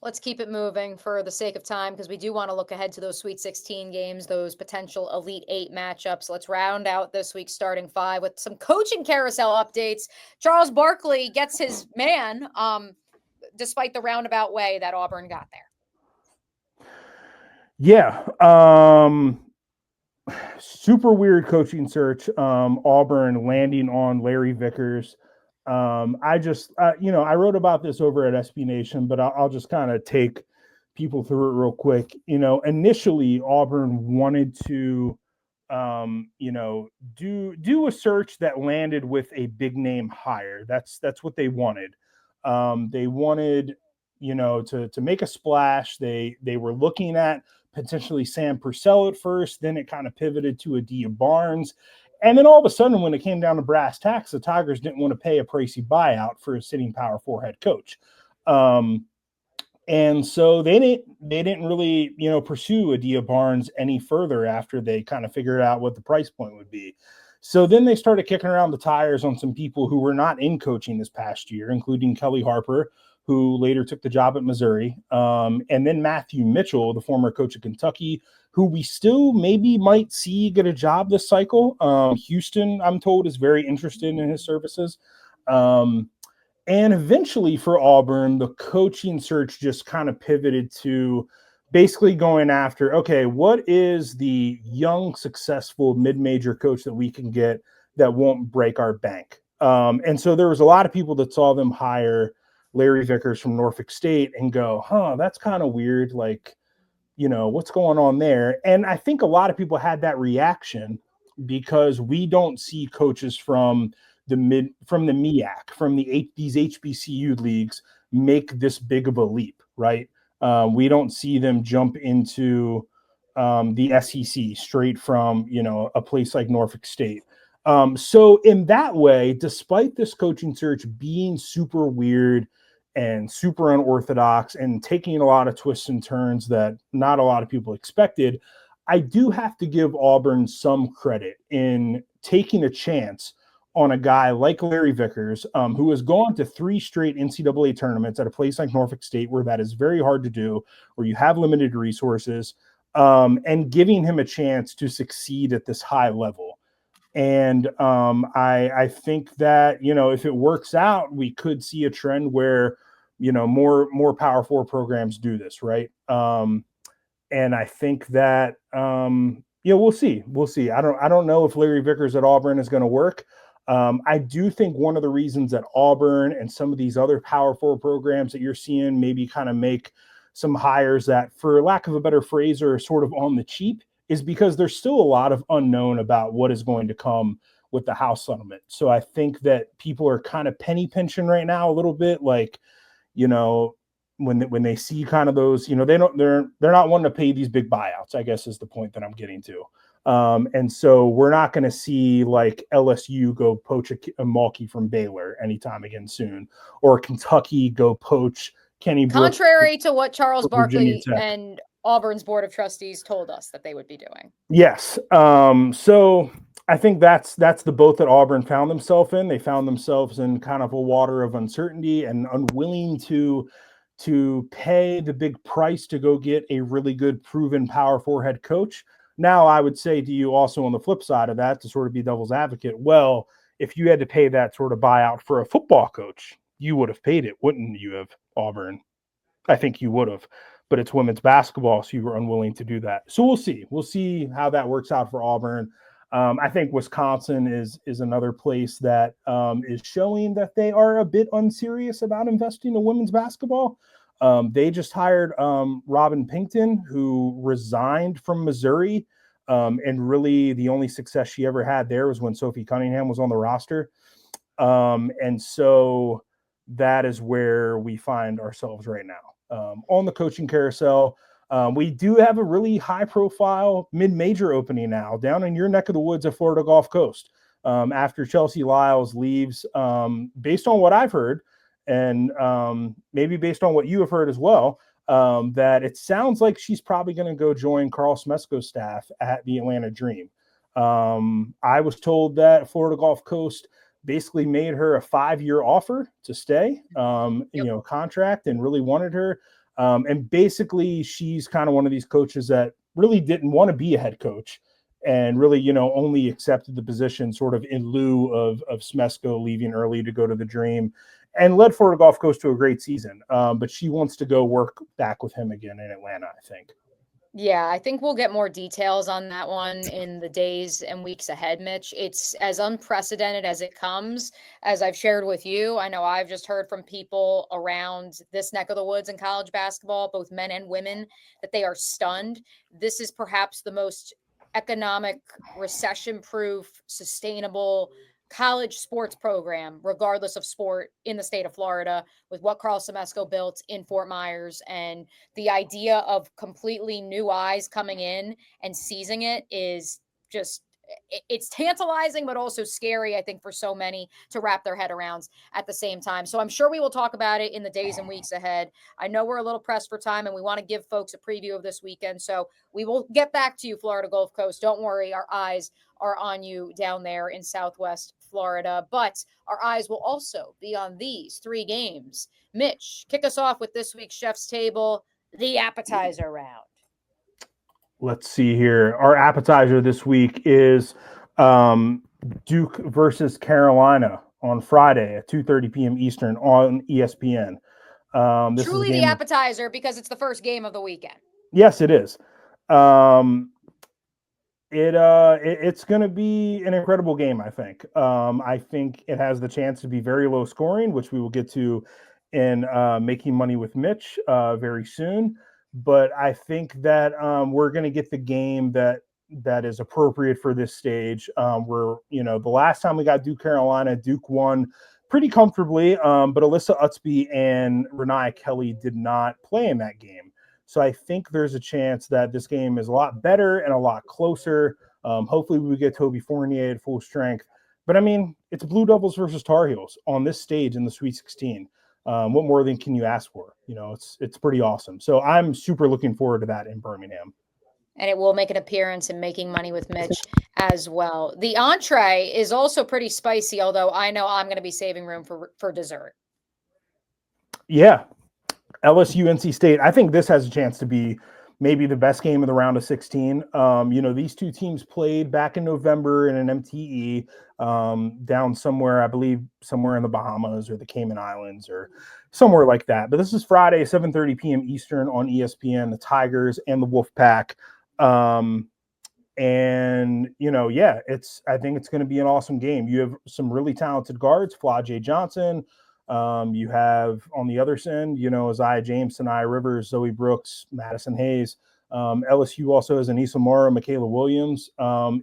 Let's keep it moving for the sake of time, because we do want to look ahead to those Sweet 16 games, those potential Elite 8 matchups. Let's round out this week's starting 5 with some coaching carousel updates. Charles Barkley gets his man, despite the roundabout way that Auburn got there. Yeah. Super weird coaching search. Auburn landing on Larry Vickers. I wrote about this over at SB Nation, but I'll just kind of take people through it real quick. Initially Auburn wanted to, do a search that landed with a big name hire. That's what they wanted. They wanted, to make a splash. They were looking at potentially Sam Purcell at first, then it kind of pivoted to Adia Barnes. And then all of a sudden, when it came down to brass tacks, the Tigers didn't want to pay a pricey buyout for a sitting Power 4 head coach. And so they didn't really, pursue Adia Barnes any further after they kind of figured out what the price point would be. So then they started kicking around the tires on some people who were not in coaching this past year, including Kelly Harper, who later took the job at Missouri. And then Matthew Mitchell, the former coach of Kentucky, who we still maybe might see get a job this cycle. Houston, I'm told, is very interested in his services. And eventually for Auburn, the coaching search just kind of pivoted to basically going after, okay, what is the young, successful mid-major coach that we can get that won't break our bank? And so there was a lot of people that saw them hire Larry Vickers from Norfolk State and go, that's kind of weird. Like, what's going on there? And I think a lot of people had that reaction because we don't see coaches from the MEAC, from these HBCU leagues make this big of a leap, right? We don't see them jump into the SEC straight from, a place like Norfolk State. So in that way, despite this coaching search being super weird and super unorthodox and taking a lot of twists and turns that not a lot of people expected, I do have to give Auburn some credit in taking a chance on a guy like Larry Vickers, who has gone to 3 straight NCAA tournaments at a place like Norfolk State, where that is very hard to do, where you have limited resources, and giving him a chance to succeed at this high level. And I think that, if it works out, we could see a trend where, more Power 4 programs do this, right? And I think that, we'll see. I don't know if Larry Vickers at Auburn is going to work. I do think one of the reasons that Auburn and some of these other Power 4 programs that you're seeing maybe kind of make some hires that, for lack of a better phrase, are sort of on the cheap, is because there's still a lot of unknown about what is going to come with the House settlement. So I think that people are kind of penny pinching right now a little bit, like, when they see kind of those, they're not wanting to pay these big buyouts, I guess is the point that I'm getting to. And so we're not going to see like LSU go poach a Mulkey from Baylor anytime again soon, or Kentucky go poach Kenny Brooks. Contrary to what Charles Barkley and Auburn's Board of Trustees told us that they would be doing. Yes. So I think that's the boat that Auburn found themselves in. They found themselves in kind of a water of uncertainty and unwilling to pay the big price to go get a really good, proven Power 4 head coach. Now, I would say to you also on the flip side of that, to sort of be devil's advocate, well, if you had to pay that sort of buyout for a football coach, you would have paid it, wouldn't you have, Auburn? I think you would have, but it's women's basketball, so you were unwilling to do that. So we'll see. We'll see how that works out for Auburn. I think Wisconsin is another place that is showing that they are a bit unserious about investing in women's basketball. They just hired Robin Pinkton, who resigned from Missouri, and really the only success she ever had there was when Sophie Cunningham was on the roster. And so that is where we find ourselves right now. On the coaching carousel, we do have a really high-profile mid-major opening now down in your neck of the woods at Florida Gulf Coast. After Chelsea Lyles leaves, based on what I've heard, and maybe based on what you have heard as well, that it sounds like she's probably going to go join Carl Smesko's staff at the Atlanta Dream. I was told that Florida Gulf Coast basically made her a 5-year offer to stay, contract, and really wanted her. And basically, she's kind of one of these coaches that really didn't want to be a head coach and really, only accepted the position sort of in lieu of Smesko leaving early to go to the Dream, and led Florida Gulf Coast to a great season. But she wants to go work back with him again in Atlanta, I think. Yeah, I think we'll get more details on that one in the days and weeks ahead, Mitch. It's as unprecedented as it comes, as I've shared with you. I know I've just heard from people around this neck of the woods in college basketball, both men and women, that they are stunned. This is perhaps the most economic, recession-proof, sustainable college sports program, regardless of sport, in the state of Florida, with what Carl Smesko built in Fort Myers. And the idea of completely new eyes coming in and seizing it is just it's tantalizing, but also scary, I think, for so many to wrap their head around at the same time. So I'm sure we will talk about it in the days and weeks ahead. I know we're a little pressed for time and we want to give folks a preview of this weekend. So we will get back to you, Florida Gulf Coast. Don't worry, our eyes are on you down there in Southwest Florida, but our eyes will also be on these 3 games. Mitch, kick us off with this week's Chef's Table, the appetizer round. Let's see here. Our appetizer this week is Duke versus Carolina on Friday at 2:30 p.m. Eastern on ESPN. This Truly is the appetizer because it's the first game of the weekend. Yes, it is. It's going to be an incredible game, I think. I think it has the chance to be very low scoring, which we will get to in Making Money with Mitch very soon. But I think that we're going to get the game that is appropriate for this stage. Where, the last time we got Duke Carolina, Duke won pretty comfortably, but Alyssa Utsby and Renee Kelly did not play in that game. So I think there's a chance that this game is a lot better and a lot closer. Hopefully we get Toby Fournier at full strength. But I mean, it's Blue Devils versus Tar Heels on this stage in the Sweet 16. What more than can you ask for? It's pretty awesome. So I'm super looking forward to that in Birmingham. And it will make an appearance in Making Money with Mitch as well. The entree is also pretty spicy, although I know I'm going to be saving room for dessert. Yeah. LSU, NC State. I think this has a chance to be maybe the best game of the round of 16. These two teams played back in November in an MTE down somewhere, I believe somewhere in the Bahamas or the Cayman Islands or somewhere like that. But this is Friday, 7:30 p.m. Eastern on ESPN, the Tigers and the Wolfpack. I think it's going to be an awesome game. You have some really talented guards, Flau'jae Johnson. You have on the other end, Isaiah James, Sanaya Rivers, Zoe Brooks, Madison Hayes. LSU also has Anissa Morrow, Michaela Williams.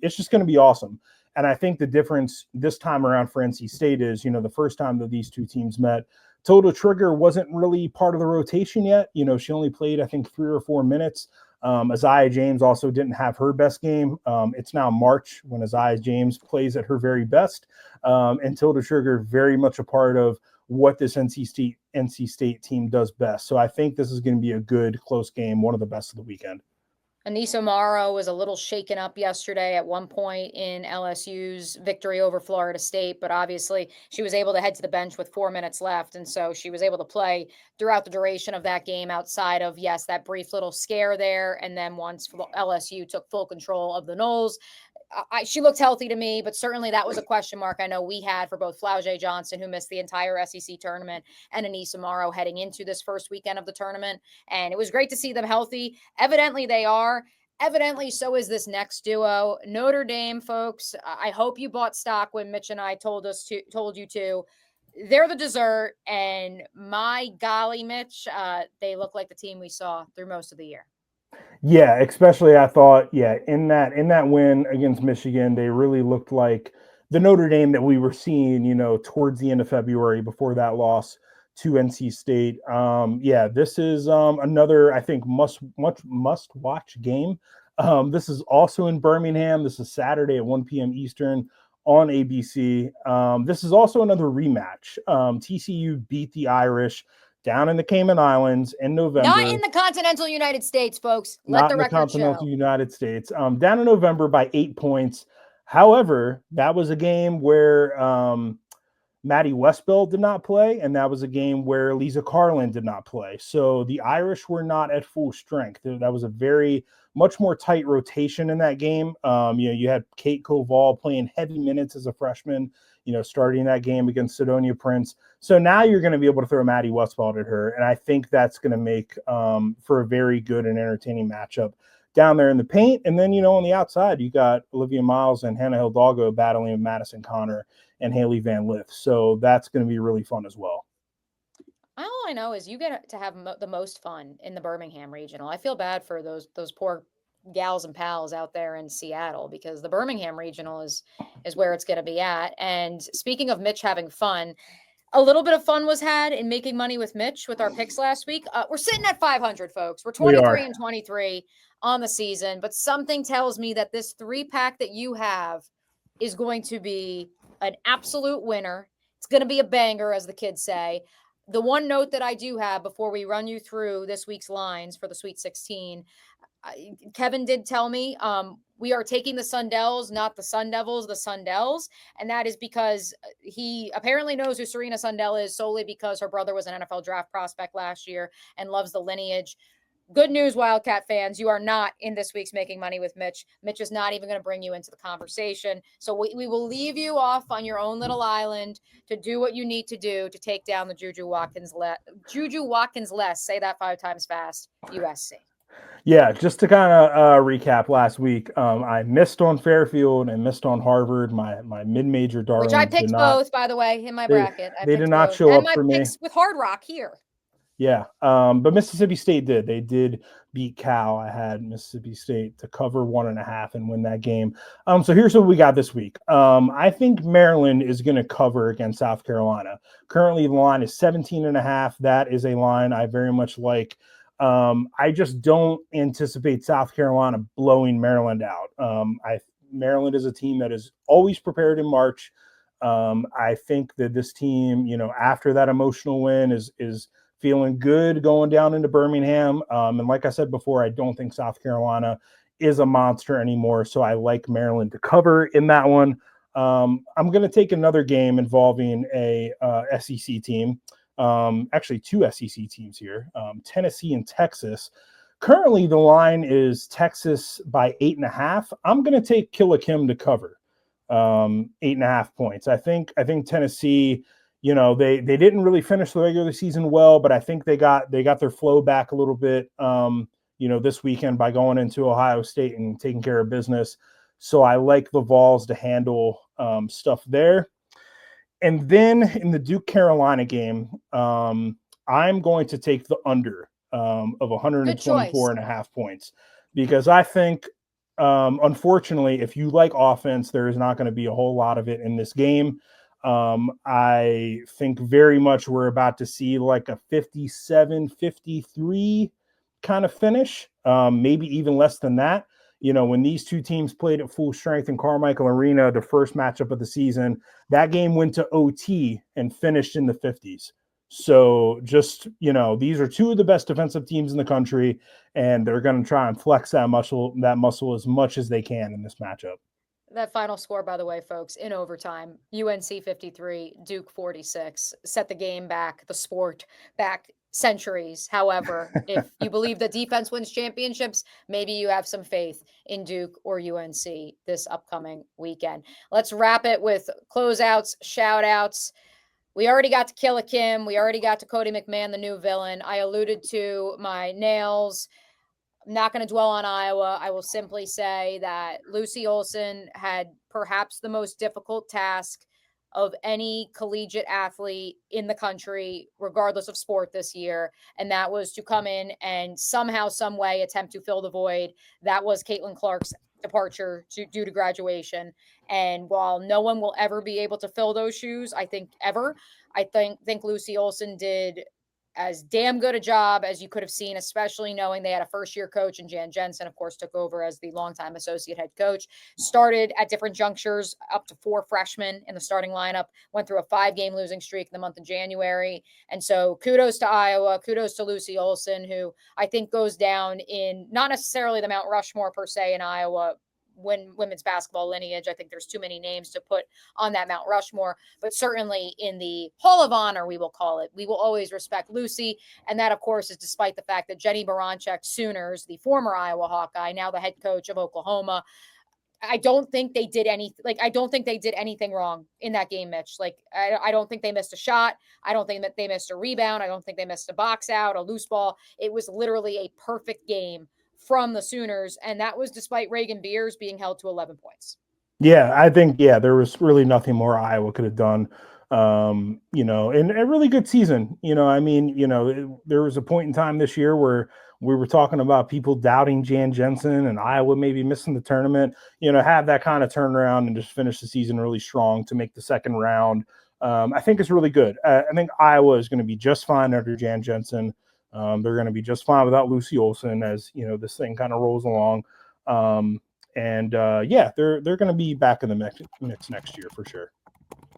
It's just going to be awesome. And I think the difference this time around for NC State is, the first time that these two teams met, Total Trigger wasn't really part of the rotation yet. She only played, I think, 3 or 4 minutes. Isaiah James also didn't have her best game. It's now March when Isaiah James plays at her very best. And Total Trigger very much a part of what this NC State team does best. So I think this is going to be a good, close game, one of the best of the weekend. Anissa Morrow was a little shaken up yesterday at one point in LSU's victory over Florida State, but obviously she was able to head to the bench with 4 minutes left, and so she was able to play throughout the duration of that game outside of, yes, that brief little scare there, and then once LSU took full control of the Noles, she looked healthy to me, but certainly that was a question mark I know we had for both Flau'jae Johnson, who missed the entire SEC tournament, and Anissa Morrow heading into this first weekend of the tournament. And it was great to see them healthy. Evidently they are. Evidently, so is this next duo. Notre Dame, folks, I hope you bought stock when Mitch and I told you to. They're the dessert, and my golly, Mitch, they look like the team we saw through most of the year. Yeah, especially I thought, in that win against Michigan, they really looked like the Notre Dame that we were seeing, towards the end of February before that loss to NC State. This is another, I think, must watch game. This is also in Birmingham. This is Saturday at 1 p.m. Eastern on ABC. This is also another rematch. TCU beat the Irish down in the Cayman Islands in November. Not in the continental United States, folks. Let the record show. Not in the continental United States. Down in November by 8 points. However, that was a game where Maddie Westbell did not play, and that was a game where Lisa Carlin did not play. So the Irish were not at full strength. That was a very much more tight rotation in that game. You had Kate Koval playing heavy minutes as a freshman, starting that game against Sidonia Prince. So now you're going to be able to throw Maddie Westball at her. And I think that's going to make for a very good and entertaining matchup down there in the paint. And then, on the outside, you got Olivia Miles and Hannah Hidalgo battling with Madison Connor and Haley Van Lith. So that's going to be really fun as well. All I know is you get to have the most fun in the Birmingham regional. I feel bad for those poor gals and pals out there in Seattle, because the Birmingham regional is where it's going to be at. And speaking of Mitch having fun, a little bit of fun was had in making money with Mitch with our picks last week. We're sitting at 500, folks. We're 23 and 23 on the season, but something tells me that this 3-pack that you have is going to be an absolute winner. It's going to be a banger, as the kids say. The one note that I do have before we run you through this week's lines for the Sweet 16, Kevin did tell me we are taking the Sundels, not the Sun Devils, the Sundels. And that is because he apparently knows who Serena Sundell is solely because her brother was an NFL draft prospect last year and loves the lineage. Good news, Wildcat fans. You are not in this week's Making Money with Mitch. Mitch is not even going to bring you into the conversation. So we will leave you off on your own little island to do what you need to do to take down the Juju Watkins less. Say that 5 times fast. USC. Yeah, just to kind of recap last week, I missed on Fairfield and missed on Harvard, my mid-major darlings. Which I picked both, by the way, in my bracket. They did not show up for me. And my picks with Hard Rock here. Yeah, but Mississippi State did. They did beat Cal. I had Mississippi State to cover 1.5 and win that game. So here's what we got this week. I think Maryland is going to cover against South Carolina. Currently, the line is 17.5. That is a line I very much like. I just don't anticipate South Carolina blowing Maryland out. Maryland is a team that is always prepared in March. I think that this team, after that emotional win is feeling good going down into Birmingham. And like I said before, I don't think South Carolina is a monster anymore. So I like Maryland to cover in that one. I'm going to take another game involving a SEC team. Actually 2 SEC teams here, Tennessee and Texas. Currently the line is Texas by 8.5. I'm going to take Killakim to cover 8.5 points. I think Tennessee, they didn't really finish the regular season well, but I think they got their flow back a little bit, this weekend by going into Ohio State and taking care of business. So I like the Vols to handle stuff there. And then in the Duke Carolina game, I'm going to take the under of 124.5 points because I think, unfortunately, if you like offense, there is not going to be a whole lot of it in this game. I think very much we're about to see like a 57-53 kind of finish, maybe even less than that. When these two teams played at full strength in Carmichael Arena, the first matchup of the season, that game went to OT and finished in the 50s. So just, these are two of the best defensive teams in the country, and they're going to try and flex that muscle as much as they can in this matchup. That final score, by the way, folks, in overtime, UNC 53, Duke 46, set the game back, the sport back centuries. However, if you believe that defense wins championships, maybe you have some faith in Duke or UNC this upcoming weekend. Let's wrap it with closeouts, shout outs. We already got to Killakim. We already got to Cody McMahon, the new villain. I alluded to my nails. I'm not going to dwell on Iowa. I will simply say that LucyOlsen had perhaps the most difficult task of any collegiate athlete in the country, regardless of sport this year. And that was to come in and somehow, some way attempt to fill the void. That was Caitlin Clark's departure due to graduation. And while no one will ever be able to fill those shoes, I think LucyOlsen did as damn good a job as you could have seen, especially knowing they had a first-year coach, and Jan Jensen, of course, took over as the longtime associate head coach. Started at different junctures, up to 4 freshmen in the starting lineup, went through a 5-game losing streak in the month of January. And so kudos to Iowa, kudos to LucyOlsen, who I think goes down in not necessarily the Mount Rushmore per se in Iowa, women's basketball lineage. I think there's too many names to put on that Mount Rushmore, but certainly in the Hall of Honor, we will call it. We will always respect Lucy. And that, of course, is despite the fact that Jenny Baranchek Sooners, the former Iowa Hawkeye, now the head coach of Oklahoma, I don't think they did anything wrong in that game, Mitch. I don't think they missed a shot. I don't think that they missed a rebound. I don't think they missed a box out, a loose ball. It was literally a perfect game from the Sooners, and that was despite Reagan Beers being held to 11 points. Yeah, I think, there was really nothing more Iowa could have done, and a really good season. There was a point in time this year where we were talking about people doubting Jan Jensen and Iowa maybe missing the tournament, have that kind of turnaround and just finish the season really strong to make the second round. I think is really good. I think Iowa is going to be just fine under Jan Jensen. They're going to be just fine without LucyOlsen as, this thing kind of rolls along. Yeah, they're going to be back in the mix next year for sure.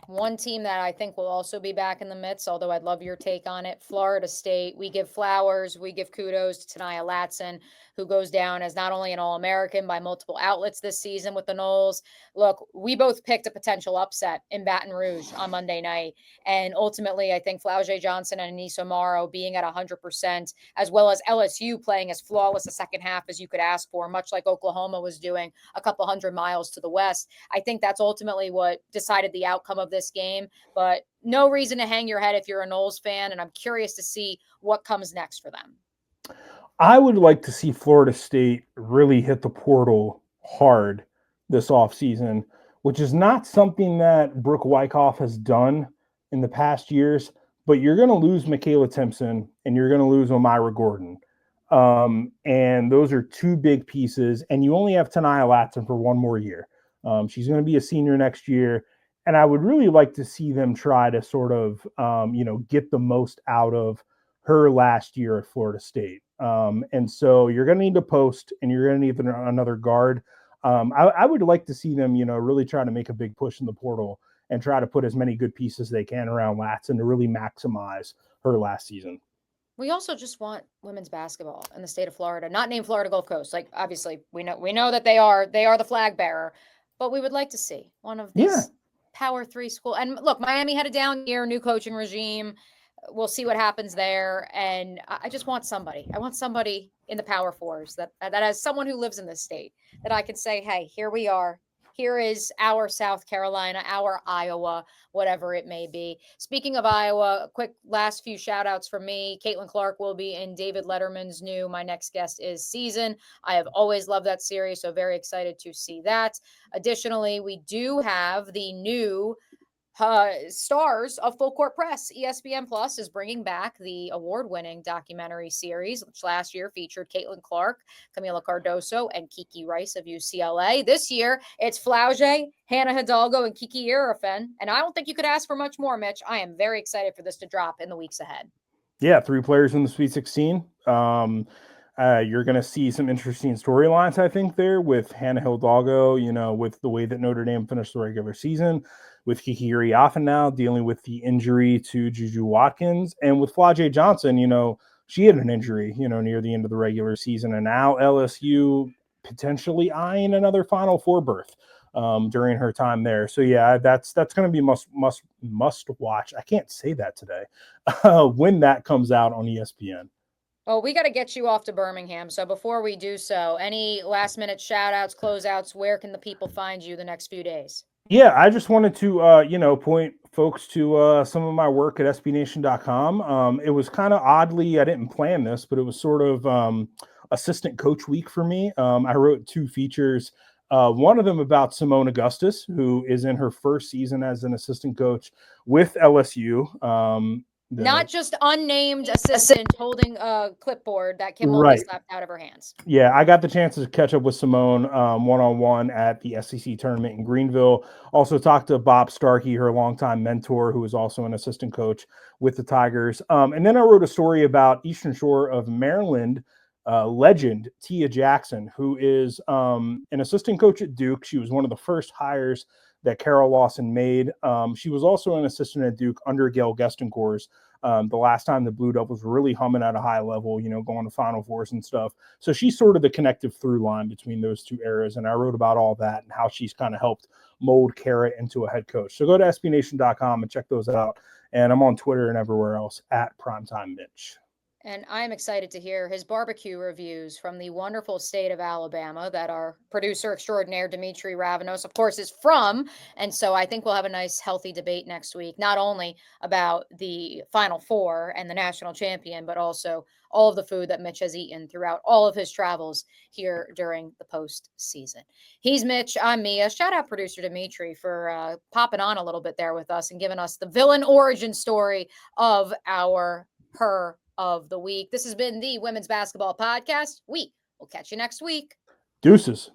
One team that I think will also be back in the midst, although I'd love your take on it, Florida State. We give flowers, we give kudos to Tania Latson, who goes down as not only an All-American by multiple outlets this season with the Noles. Look, we both picked a potential upset in Baton Rouge on Monday night. And ultimately, I think Flau'jae Johnson and Anissa Morrow being at 100%, as well as LSU playing as flawless a second half as you could ask for, much like Oklahoma was doing a couple hundred miles to the west. I think that's ultimately what decided the outcome of this game, but no reason to hang your head if you're a Noles fan, and I'm curious to see what comes next for them. I would like to see Florida State really hit the portal hard this offseason, which is not something that Brooke Wyckoff has done in the past years, but you're going to lose Michaela Timpson and you're going to lose O'Mira Gordon. And those are two big pieces, and you only have Tania Latson for one more year. She's going to be a senior next year. And I would really like to see them try to sort of, get the most out of her last year at Florida State. And so you're going to need to post, and you're going to need another guard. I would like to see them, really try to make a big push in the portal and try to put as many good pieces as they can around Latson to really maximize her last season. We also just want women's basketball in the state of Florida, not named Florida Gulf Coast. Like, obviously, we know that they are the flag bearer, but we would like to see one of these Power 3 school. And look, Miami had a down year, new coaching regime. We'll see what happens there. And I just want somebody. I want somebody in the Power 4s that has someone who lives in this state that I can say, hey, here we are. Here is our South Carolina, our Iowa, whatever it may be. Speaking of Iowa, a quick last few shout outs from me. Caitlin Clark will be in David Letterman's new My Next Guest Is season. I have always loved that series, so very excited to see that. Additionally, we do have the new stars of FullCourtPress. ESPN Plus is bringing back the award-winning documentary series, which last year featured Caitlin Clark, Camila Cardoso, and Kiki Rice of UCLA. This year, it's Flau'jae, Hannah Hidalgo, and Kiki Irifen. And I don't think you could ask for much more, Mitch. I am very excited for this to drop in the weeks ahead. Yeah, 3 players in the Sweet 16. You're going to see some interesting storylines, I think, there with Hannah Hidalgo, with the way that Notre Dame finished the regular season, with Kiki Irifen now dealing with the injury to Juju Watkins, and with Flau'jae Johnson, she had an injury, near the end of the regular season, and now LSU potentially eyeing another Final Four berth during her time there. So yeah, that's going to be must watch. I can't say that today when that comes out on ESPN. Well, we got to get you off to Birmingham. So before we do so, any last minute shout outs, closeouts, where can the people find you the next few days? Yeah, I just wanted to, point folks to some of my work at SBNation.com. It was kind of oddly, I didn't plan this, but it was sort of assistant coach week for me. I wrote 2 features. One of them about Simone Augustus, who is in her first season as an assistant coach with LSU. Not just unnamed assistant holding a clipboard that Kim Mulkey slapped out of her hands. Yeah, I got the chance to catch up with Simone one-on-one at the SEC tournament in Greenville. Also talked to Bob Starkey, her longtime mentor, who is also an assistant coach with the Tigers. And then I wrote a story about Eastern Shore of Maryland legend Tia Jackson, who is an assistant coach at Duke. She was one of the first hires that Carol Lawson made. She was also an assistant at Duke under Gail Gestencourt the last time the Blue Devils were really humming at a high level, going to Final Fours and stuff. So she's sort of the connective through line between those 2 eras. And I wrote about all that and how she's kind of helped mold Kara into a head coach. So go to SBNation.com and check those out. And I'm on Twitter and everywhere else at Primetime Mitch. And I'm excited to hear his barbecue reviews from the wonderful state of Alabama that our producer extraordinaire, Dimitri Ravenos, of course, is from. And so I think we'll have a nice, healthy debate next week, not only about the Final Four and the national champion, but also all of the food that Mitch has eaten throughout all of his travels here during the postseason. He's Mitch. I'm Mia. Shout out producer Dimitri for popping on a little bit there with us and giving us the villain origin story of her of the week. This has been the Women's Basketball Podcast. We will catch you next week. Deuces.